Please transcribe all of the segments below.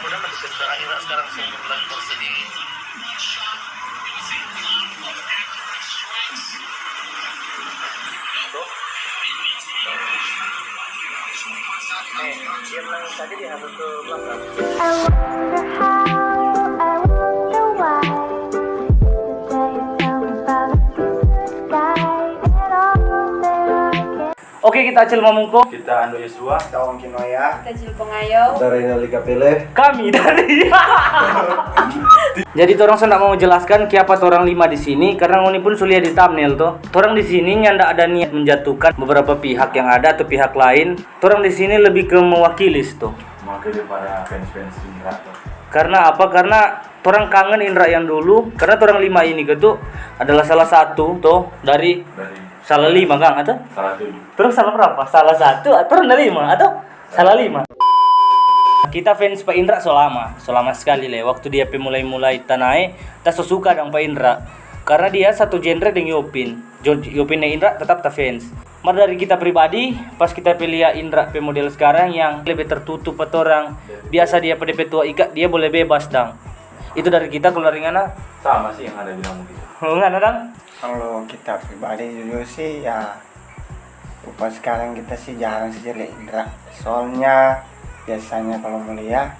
udah mati cerita akhirnya sekarang semua lagi bersedih. Tuh. Dia menangis tadi di hadap ke belakang. I wonder how, I wonder why. Say you tell me about the good side and all that I can. Oke, kita Acil Mamungko. Kita Ando Yesua, Kita Om Kinoya. Kita Jilpong Ayo. Kita Reina Liga Pele. Kami dari Jadi torang sendak mau jelaskan kiapa torang 5 di sini karena ini pun sulia di thumbnail tuh. Torang di sini nyanda ada niat menjatuhkan beberapa pihak yang ada atau pihak lain. Torang di sini lebih ke mewakili tuh. mewakili para fans-fans Indra tuh. Karena apa? Karena torang kangen Indra yang dulu. Karena torang 5 ini gitu adalah salah satu tuh dari salah 5 Kang atau? Salah 7. Terus salah berapa? Salah 1 atau rendah 5 atau salah 5? Kita fans Pak Indra selama sekali le. Waktu dia mulai tanai, kita so suka dengan Pak Indra. Karena dia satu genre dengan Yopin Indra tetap ta fans. Mar dari kita pribadi, pas kita pilih Indra model sekarang yang lebih tertutup atau orang biasa dia pada petua ikat dia boleh bebas dang. Itu dari kita keluar ngana. Sama sih yang ada bilang begitu. Ngana dang. Kalau kita pribadi jujur sih ya, rupa sekarang kita sih jarang sih lihat Indra. Soalnya biasanya kalau mulia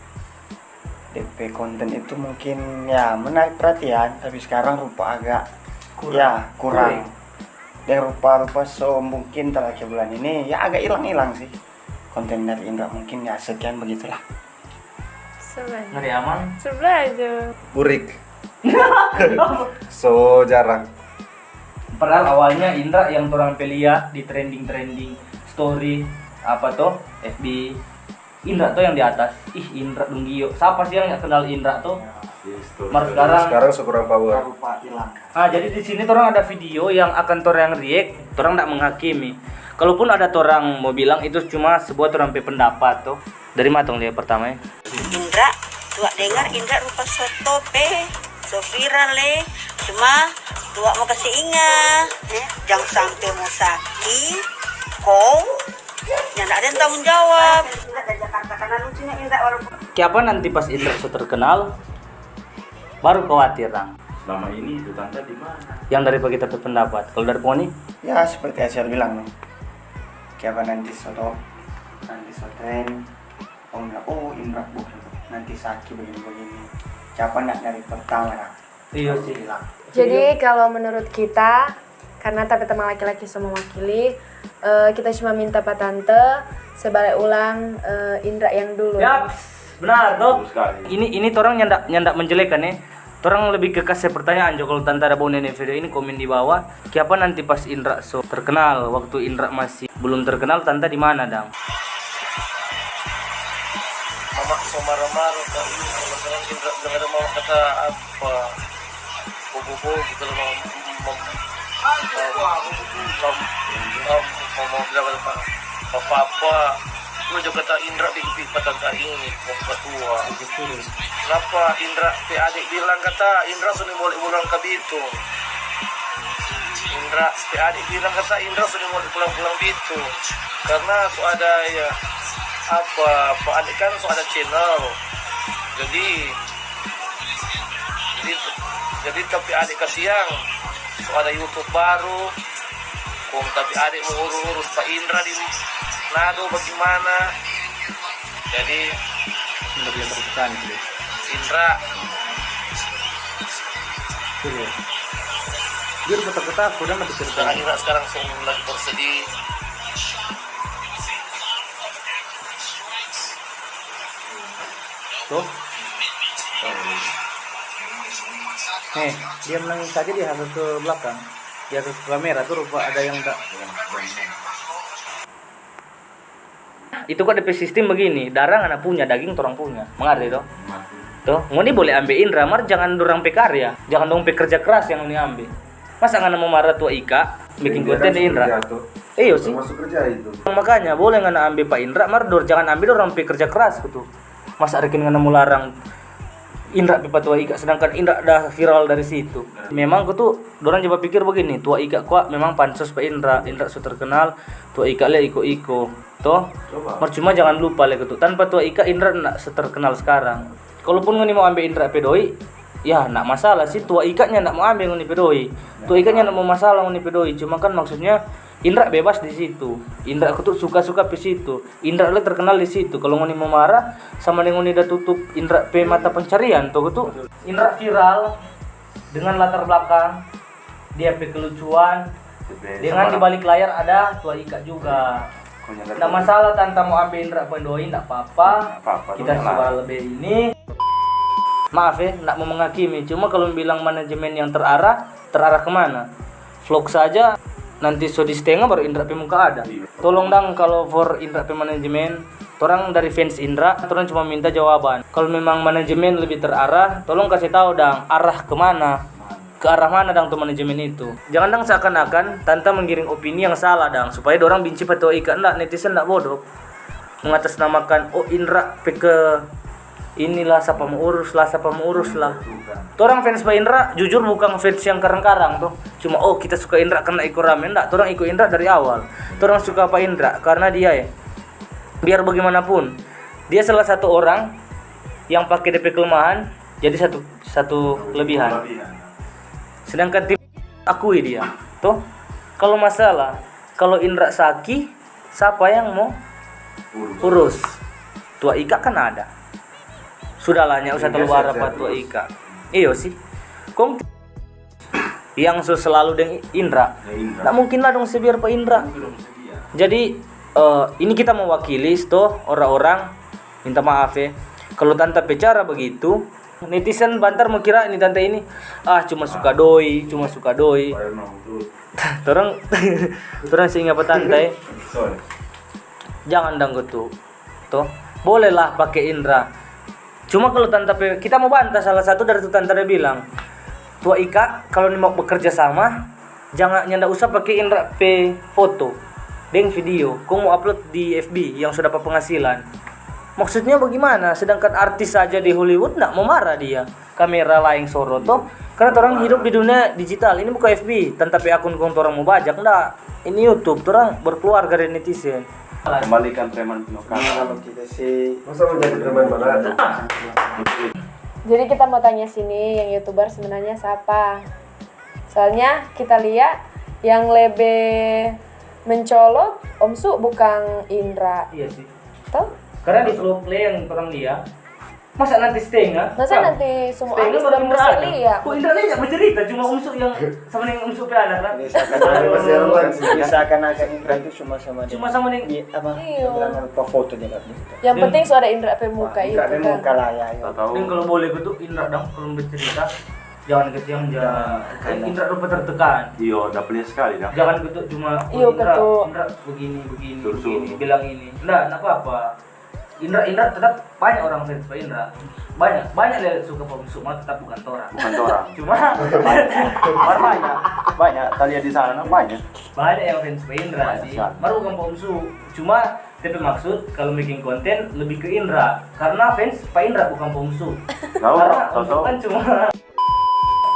DP konten itu mungkin ya menarik perhatian, tapi sekarang rupa agak kurang. Dan rupa-rupa so mungkin terakhir bulan ini ya agak hilang sih konten dari Indra, mungkin ya sekian begitulah. Ngeri aman. Sebelah aja. Burik. So jarang. Padahal awalnya Indra yang orang pelia di trending story apa tuh FB Indra tuh yang di atas. Indra Dunggio. Siapa sih yang nggak kenal Indra tuh? Mar Sekarang sekurang power. Rupa hilang. Jadi di sini orang ada video yang akan orang react, orang nggak menghakimi. Kalaupun ada orang mau bilang itu cuma sebuah orang pendapat tuh. Dari matong dia pertama ya. Indra, tuak dengar Indra rupa sotope, so viral le. Cuma tuak mau kasih ingat, jangan sampai mau sakit, kau yang ada yang tanggung jawab. Dari Jakarta karena lucunya Indra orang. Siapa nanti pas Indra so terkenal, baru khawatir Rang. Selama ini itu tante di mana? Yang dari kita berpendapat. Kalau dari Poni, Ya seperti Asyar bilang nih, siapa nanti soto tren, Indra nanti sakit begini. Siapa nak dari pertama lah. iya sih. Jadi kalau menurut kita, karena tapi teman laki-laki semua mewakili, kita cuma minta Pak Tante sebalik ulang Indra yang dulu. Yap, benar tuh. Betul sekali. Ini orang nyandak menjelekan ya. Orang lebih ke kasih pertanyaan Jo, kalau Tante ada bonen video ini komen di bawah. Siapa nanti pas Indra so terkenal, waktu Indra masih belum terkenal Tante di mana dang? Mama so marah-marah kak ini kalau sekarang Indra jangan ada mau kata apa bobo gitu loh mau bilang apa gue juga kata Indra di patangka ini tua. Kenapa Indra adik bilang kata Indra sudah boleh pulang ke Bitung. Indra adik bilang kata Indra sudah boleh pulang Bitung karena so ada ya apa Pak adik kan so ada channel jadi tapi adik kasihan so ada YouTube baru kong tapi adik mau urus Pak Indra di Nado bagaimana jadi Indra Dia kota-kota udah nggak bisa Indra sekarang semua lagi bersedih. tuh. Dia menangis saja di hadap ke belakang. Di atas kamera tuh rupa ada yang tak. Itu kok DP sistem begini, darah anak punya, daging orang punya. Mengerti toh? Tuh, ngoni boleh ambil Indra, mar jangan dorang pekarya. Jangan dong pekerja keras yang ini ambil. Masa ngana mau marah tua Ika bikin konten di Indra? Iya sih. Masuk kerja itu. Makanya boleh ngana ambil Pak Indra, mar jangan ambil orang pekerja keras gitu. Masa rekin ngana mau larang Indra pipa tua Ika, sedangkan Indra dah viral dari situ. Memang aku tuh dorang coba pikir begini, tua Ika kuat memang pansos Pak Indra su terkenal, tua Ika lihat iko toh. Cuma jangan lupa lek tuh tanpa tua Ika Indra nak seterkenal sekarang. Kalaupun ngoni mau ambil Indra pedoi, ya nak masalah sih, tua Ikanya nak mau ambil ngoni pedoi. Tua Ikanya nak mau masalah ngoni pedoi, cuma kan maksudnya Indra bebas di situ. Indra aku tuh suka-suka di situ. Indra le terkenal di situ. Kalau ngoni mau marah sama dengan ngoni dah tutup Indra pe mata pencarian tuh Indra viral dengan latar belakang dia pe kelucuan. Dengan di balik layar ada tua Ika juga. Nggak masalah tante mau ambil Indra pendoi, nggak apa-apa. Kita coba lebih ini. Maaf ya, nggak mau menghakimi. Cuma kalau bilang manajemen yang terarah kemana? Vlog saja. Nanti so di setengah baru Indra pe muka ada. Tolong dang kalau for Indra pe manajemen, orang dari fans Indra, orang cuma minta jawaban. Kalau memang manajemen lebih terarah, tolong kasih tahu dang arah kemana, ke arah mana dang tuh manajemen itu. Jangan dang seakan-akan tante menggiring opini yang salah dang, supaya orang benci pada Ika. Enggak, netizen enggak bodoh. Mengatasnamakan Indra pe ke inilah siapa mau urus lah. Orang fans Pak Indra jujur bukan fans yang karang-karang tuh. Cuma kita suka Indra karena ikut rame. Enggak, orang ikut Indra dari awal. Orang suka Pak Indra karena dia biar bagaimanapun dia salah satu orang yang pakai DP kelemahan jadi satu kelebihan. Sedangkan tim akui dia. Tuh, kalau masalah kalau Indra sakit, siapa yang mau urus? Tua Ika kan ada. Sudahlah, nyak usah keluar apa tua Ika. Iyo sih. Kong yang selalu dengan Indra. Nggak mungkin lah dong sebiar Pak Indra. Jadi ini kita mewakili toh orang-orang minta maaf ya. Kalau tante bicara begitu, netizen bantar mau kira ini tante ini cuma suka doi. Torang sehingga petante. Jangan dang gitu. Toh, bolehlah pakai Indra. Cuma kalau tante kita mau bantah salah satu dari itu tante dia bilang, tua Ika kalau mau bekerja sama jangan nyanda usah pakai Indra P foto, deng video, kau mau upload di FB yang sudah dapat penghasilan. Maksudnya bagaimana? Sedangkan artis saja di Hollywood nggak mau marah dia, kamera lain sorot toh, karena orang hidup di dunia digital. Ini bukan FB, tante P akun kau orang mau bajak nggak? Ini YouTube, orang berkeluarga dari netizen. Kembalikan preman Pinokal. Kalau kita sih Masa menjadi preman mana? Jadi kita mau tanya sini yang YouTuber sebenarnya siapa? Soalnya kita lihat yang lebih mencolok Om Su bukan Indra. Iya sih. Toh? Karena di vlog play yang orang lihat, masa nanti setengah? Masa nanti semua setengah artis baru dan Indra bisa ada. lihat. Kok Indra lihat bercerita cuma Umsu yang sama dengan Umsu ada kan? seakan-akan Indra itu cuma sama dia. Cuma sama dengan apa? Iya. Bilangan apa foto dia kan. Yang penting suara Indra pe muka itu Indra kan. muka lah ya. dan kalau boleh gitu Indra dong kalau bercerita jangan ketiang jangan Indra rupa tertekan. Iya, udah pelia sekali dah. Jangan gitu cuma Iya, betul. Indra begini Suruh-suruh. bilang ini. Enggak apa-apa. Indra tetap banyak orang fans Pak Indra. Banyak yang suka Pak Umsu, malah tetap bukan orang. Bukan orang. Cuma banyak. Tadi di sana banyak. banyak yang fans Pak Indra Banyak sih. sekali. Baru bukan Pak Umsu. Cuma tapi maksud kalau bikin konten lebih ke Indra karena fans Pak Indra bukan Pak Umsu. Karena Umsu kan cuma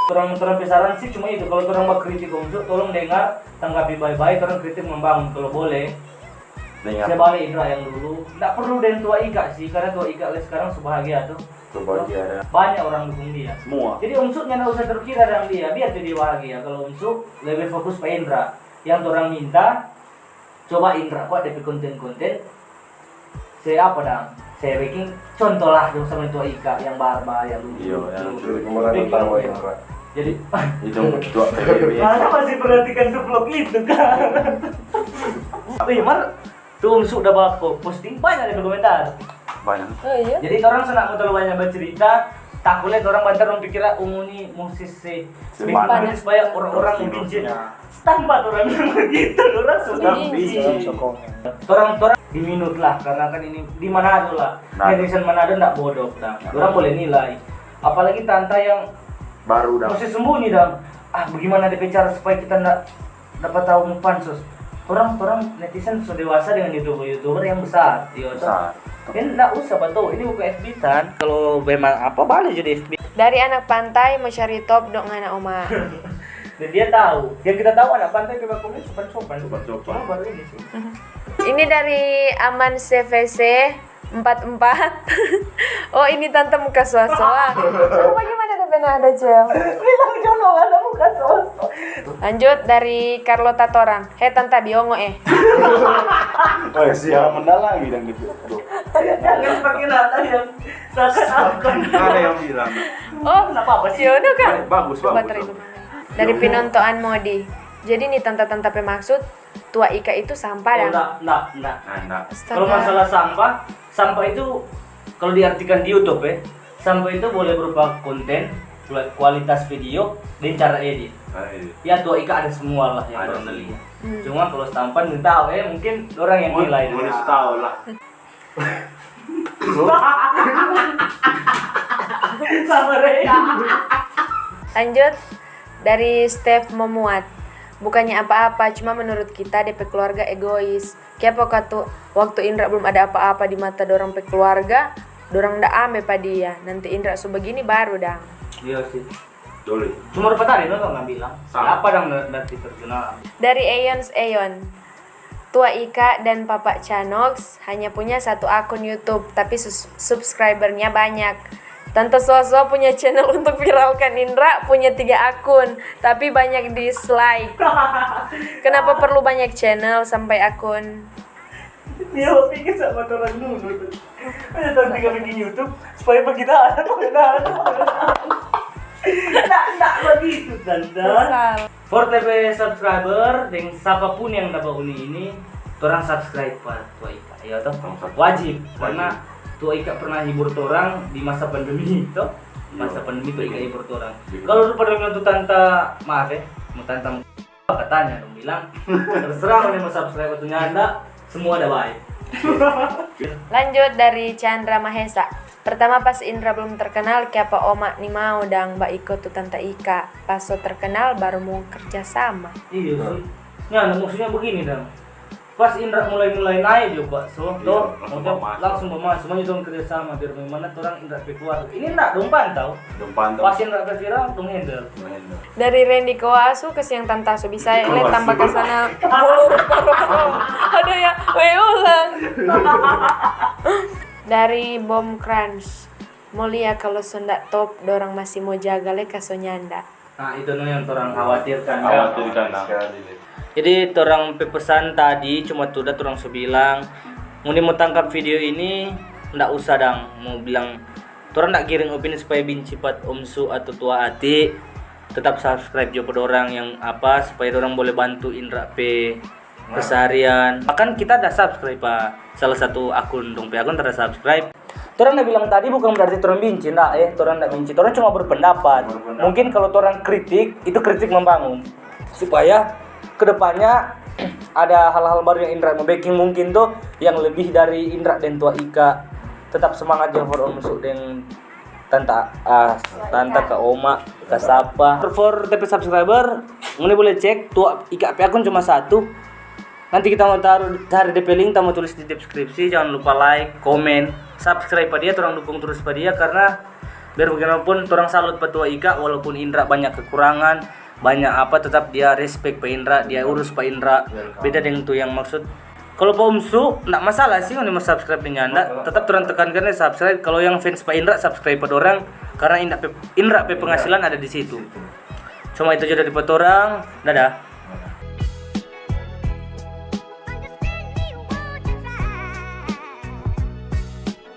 orang besaran sih cuma itu. Kalau orang mau kritik Umsu, tolong dengar, tanggapi baik-baik. Orang kritik membangun kalau boleh. Saya balik Indra yang dulu. Nggak perlu dan tua Ika sih, karena tua Ika sekarang sebahagia tuh. Bahagia. Banyak orang dukung dia. Semua. Jadi Umsu nggak usah terkira dengan dia, biar jadi bahagia. Kalau Umsu lebih fokus Pak Indra. Yang orang minta, coba Indra kok ada konten-konten. Saya apa dong? Saya bikin contoh lah dong sama tua Ika yang barbar yang lucu. Iya, yang lucu. Kemana tahu Indra? Jadi Itu dua PBB. Mana masih perhatikan tuh vlog itu kan? Mar, tuh Umsu udah bawa posting banyak di komentar. Banyak. Oh iya. Jadi orang senang terlalu banyak bercerita, takutnya orang bantar orang pikir ini musisi Semangat. supaya orang-orang benci. Tanpa orang yang begitu, orang sudah benci. Orang di minut lah, karena kan ini di Manado lah. Netizen Manado nggak bodoh dah. Orang boleh nilai. Apalagi tante yang Baru dah. masih sembunyi dah. Bagaimana dia bicara supaya kita nggak dapat tahu pansus. Orang netizen sudah dewasa dengan youtuber yang besar. Besar. Kan nggak usah bantu. Ini bukan FB kan. Kalau memang apa boleh jadi FB. Dari anak pantai mencari top dok ngana oma. Dan dia tahu. Yang kita tahu anak pantai ke Bakumi sopan-sopan. Cuma baru ini sih. Ini dari Aman CVC 44. Oh ini tante muka soa-soa. Oh, bagaimana ada benar ada Cel? Bilang jono ada muka sosok. Lanjut dari Carlota Torang. Hei tante biongo Oh ya, siapa mendalangi dan gitu. Aduh. Jangan pakai nada yang seakan-akan. Ada yang bilang. Oh, Nggak apa-apa sih. Siono kan? Bagus, Baterai bagus. lu. Dari Pinontoan Modi. Jadi nih tante-tante maksud tua Ika itu sampah Oh, dah. enggak. Nah, Kalau masalah sampah itu kalau diartikan di YouTube sampah itu boleh berupa konten, kualitas video, dan cara edit. Ya tua Ika ada semua lah yang Ada orang semua. lihat. Cuma kalau sampah nggak tahu mungkin orang yang nilai. Boleh tahu lah. Sama Rea. Lanjut dari Steph Memuat. Bukannya apa-apa, cuma menurut kita DP keluarga egois. Kayak apa tuh waktu Indra belum ada apa-apa di mata dorang pe keluarga, dorang ndak ame pa dia. Nanti Indra sebegini baru dang. Iya sih. Boleh. Cuma rupa tadi lo nggak bilang. Sama. Siapa dong nanti terkenal? Dari Aeon. Tua Ika dan Papa Chanox hanya punya satu akun YouTube, tapi subscribernya banyak. Tante Soso punya channel untuk viralkan Indra, punya 3 akun, tapi banyak dislike. Kenapa perlu banyak channel sampai akun? Dia mau bikin sama orang dulu. Ada tahun 3 bikin YouTube supaya kita ada pengenalan. Nggak begitu tante. Kesal. For TP subscriber dan siapapun yang dapat ini, orang subscribe Pak Tua Ika. Ya toh wajib karena Tua Ika pernah hibur orang di masa pandemi itu. Masa pandemi Tua Ika hibur orang. Kalau lu pada bilang tuh tante maaf mau tante katanya dong bilang terserah mau subscribe atau nyanda semua ada baik. Lanjut dari Chandra Mahesa. Pertama pas Indra belum terkenal, siapa oma nih mau dang mbak Iko tuh tante Ika. Pas so terkenal baru mau kerja sama. Iya sih. Ya, maksudnya begini dong. Pas Indra mulai naik juga, so toh langsung bermasuk, semuanya dong kerja sama biar bagaimana orang Indra keluar. Ini enggak dong pantau. Pas Indra viral dong handle. Dari Randy Koasu ke siang tantasu bisa lihat tambah ke sana mulu rupa-rupa. Aduh ya, ulang. Dari Bom Crunch. Mulia kalau Sunda top, dorang masih mau jaga le kaso nyanda. Nah, itu yang orang khawatirkan. Sekali. Jadi orang pesan tadi cuma tuh udah orang sebilang mau tangkap video ini ndak usah dang mau bilang orang ndak kirim opini supaya benci pat Omsu atau tua Ati, tetap subscribe juga orang yang apa supaya orang boleh bantu Indra P keseharian. Bahkan kita ada subscribe Pak, salah satu akun dong P akun ada subscribe. Orang ndak bilang tadi bukan berarti orang benci ndak orang ndak benci, orang cuma berpendapat. Mungkin kalau orang kritik itu kritik membangun supaya kedepannya ada hal-hal baru yang Indra membaking mungkin tuh yang lebih dari Indra dan Tua Ika. Tetap semangat ya for Omsu dan tante ke Oma ke Sapa. For TP subscriber ini boleh cek Tua Ika akun cuma 1. Nanti kita mau taruh cari DP link, kita mau tulis di deskripsi. Jangan lupa like, komen, subscribe pada dia, orang dukung terus pada dia karena biar bagaimanapun orang salut pada Tua Ika walaupun Indra banyak kekurangan. Banyak apa tetap dia respect Pak Indra, dia urus Pak Indra. Beda dengan tuh yang maksud kalau Pak Omsu enggak masalah sih kalau mau subscribe dengan Anda, tetap turun tekankan subscribe. Kalau yang fans Pak Indra subscribe pada orang karena Indra penghasilan ada di situ. Cuma itu aja dari orang. Dadah.